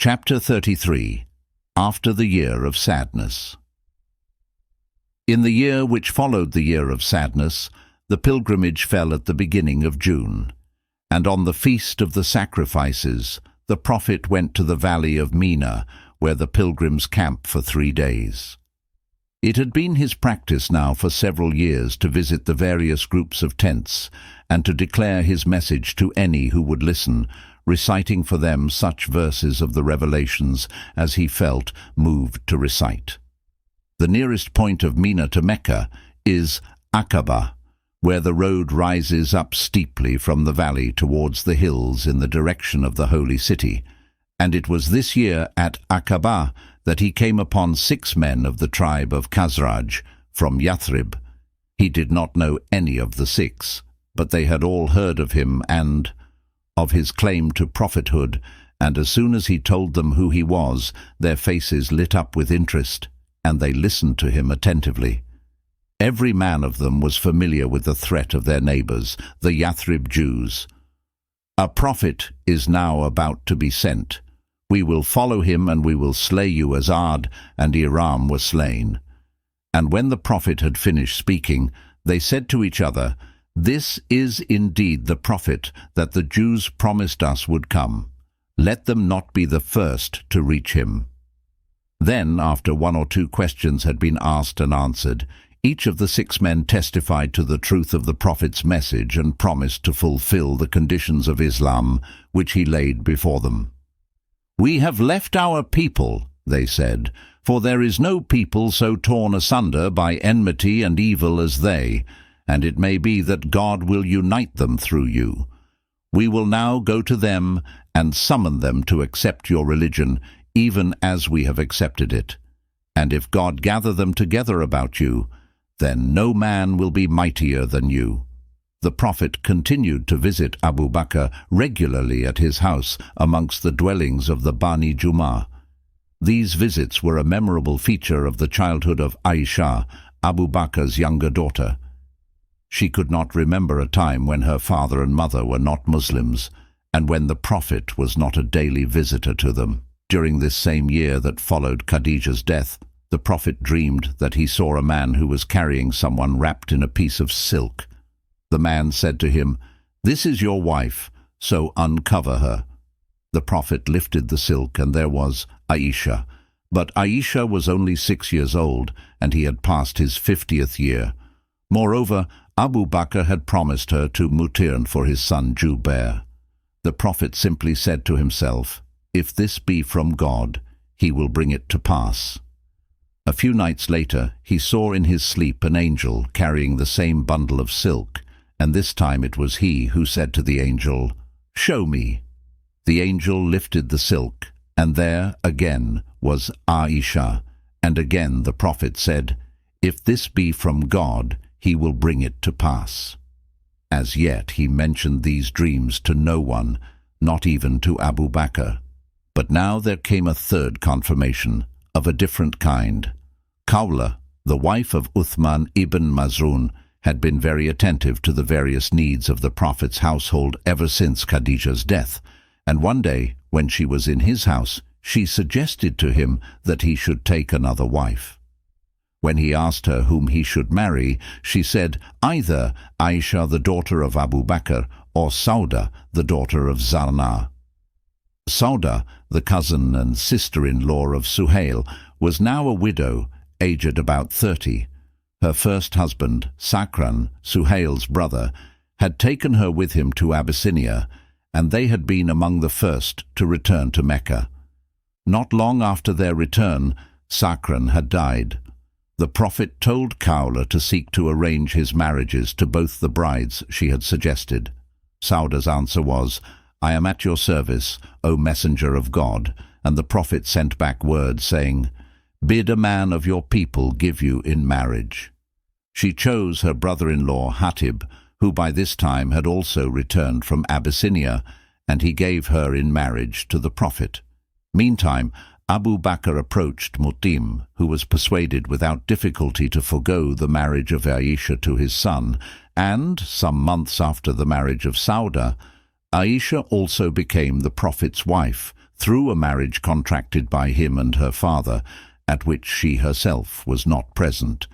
Chapter 33. After the Year of Sadness. In the year which followed the year of sadness, the pilgrimage fell at the beginning of June, and on the feast of the sacrifices, the prophet went to the valley of Mina, where the pilgrims camp for 3 days. It had been his practice now for several years to visit the various groups of tents and to declare his message to any who would listen, reciting for them such verses of the revelations as he felt moved to recite. The nearest point of Mina to Mecca is Aqaba, where the road rises up steeply from the valley towards the hills in the direction of the holy city, and it was this year at Aqaba that he came upon 6 men of the tribe of Khazraj from Yathrib. He did not know any of the 6, but they had all heard of him and of his claim to prophethood, and as soon as he told them who he was, their faces lit up with interest, and they listened to him attentively. Every man of them was familiar with the threat of their neighbors, the Yathrib Jews. "A prophet is now about to be sent. We will follow him, and we will slay you as Ad and Iram were slain." And when the prophet had finished speaking, they said to each other, "This is indeed the prophet that the Jews promised us would come. Let them not be the first to reach him." Then, after 1 or 2 questions had been asked and answered, each of the 6 men testified to the truth of the prophet's message and promised to fulfill the conditions of Islam which he laid before them. "We have left our people," they said, "for there is no people so torn asunder by enmity and evil as they, and it may be that God will unite them through you. We will now go to them and summon them to accept your religion, even as we have accepted it. And if God gather them together about you, then no man will be mightier than you." The prophet continued to visit Abu Bakr regularly at his house amongst the dwellings of the Bani Jumah. These visits were a memorable feature of the childhood of Aisha, Abu Bakr's younger daughter. She could not remember a time when her father and mother were not Muslims, and when the prophet was not a daily visitor to them. During this same year that followed Khadija's death, the prophet dreamed that he saw a man who was carrying someone wrapped in a piece of silk. The man said to him, "This is your wife, so uncover her." The prophet lifted the silk, and there was Aisha. But Aisha was only 6 years old, and he had passed his 50th year. Moreover, Abu Bakr had promised her to Mutirn for his son Jubair. The prophet simply said to himself, "If this be from God, he will bring it to pass." A few nights later, he saw in his sleep an angel carrying the same bundle of silk, and this time it was he who said to the angel, "Show me." The angel lifted the silk, and there again was Aisha, and again the prophet said, "If this be from God, he will bring it to pass." As yet he mentioned these dreams to no one, not even to Abu Bakr. But now there came a third confirmation, of a different kind. Khawla, the wife of Uthman ibn Maz'un, had been very attentive to the various needs of the prophet's household ever since Khadija's death, and one day, when she was in his house, she suggested to him that he should take another wife. When he asked her whom he should marry, she said either Aisha, the daughter of Abu Bakr, or Sauda, the daughter of Zarna. Sauda, the cousin and sister-in-law of Suhail, was now a widow, aged about 30. Her first husband, Sakran, Suhail's brother, had taken her with him to Abyssinia, and they had been among the first to return to Mecca. Not long after their return, Sakran had died. The prophet told Khawla to seek to arrange his marriages to both the brides she had suggested. Sauda's answer was, "I am at your service, O messenger of God," and the prophet sent back word saying, "Bid a man of your people give you in marriage." She chose her brother-in-law Hatib, who by this time had also returned from Abyssinia, and he gave her in marriage to the prophet. Meantime, Abu Bakr approached Mutim, who was persuaded without difficulty to forego the marriage of Aisha to his son, and, some months after the marriage of Sauda, Aisha also became the prophet's wife through a marriage contracted by him and her father, at which she herself was not present.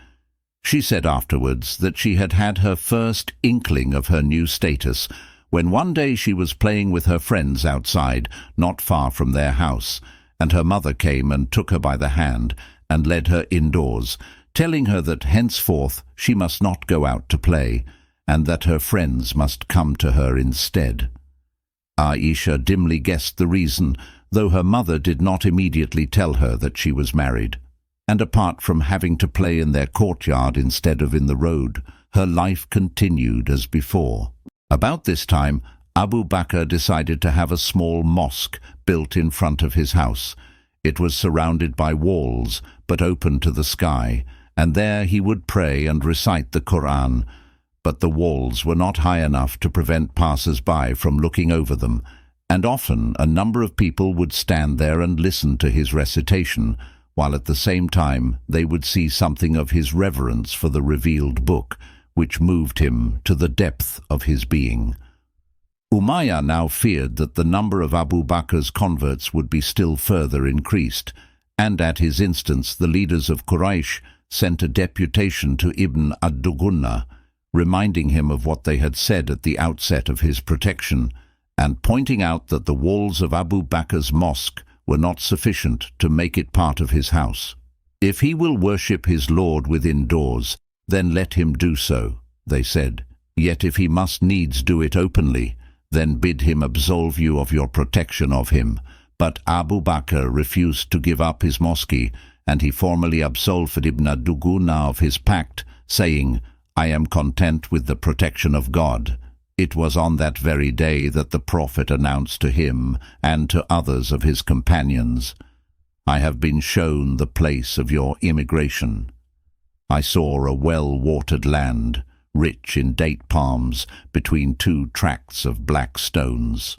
She said afterwards that she had had her first inkling of her new status when one day she was playing with her friends outside, not far from their house, and her mother came and took her by the hand and led her indoors, telling her that henceforth she must not go out to play, and that her friends must come to her instead. Aisha dimly guessed the reason, though her mother did not immediately tell her that she was married. And apart from having to play in their courtyard instead of in the road, her life continued as before. About this time, Abu Bakr decided to have a small mosque built in front of his house. It was surrounded by walls, but open to the sky, and there he would pray and recite the Quran. But the walls were not high enough to prevent passers-by from looking over them, and often a number of people would stand there and listen to his recitation, while at the same time they would see something of his reverence for the revealed book, which moved him to the depth of his being. Umayyah now feared that the number of Abu Bakr's converts would be still further increased, and at his instance the leaders of Quraysh sent a deputation to Ibn ad-Dughunna, reminding him of what they had said at the outset of his protection, and pointing out that the walls of Abu Bakr's mosque were not sufficient to make it part of his house. "If he will worship his Lord within doors, then let him do so," they said. "Yet if he must needs do it openly, then bid him absolve you of your protection of him." But Abu Bakr refused to give up his mosque, and he formally absolved Ibn ad-Dughunna of his pact, saying, "I am content with the protection of God." It was on that very day that the Prophet announced to him and to others of his companions, "I have been shown the place of your immigration. I saw a well-watered land, rich in date palms, between two tracts of black stones."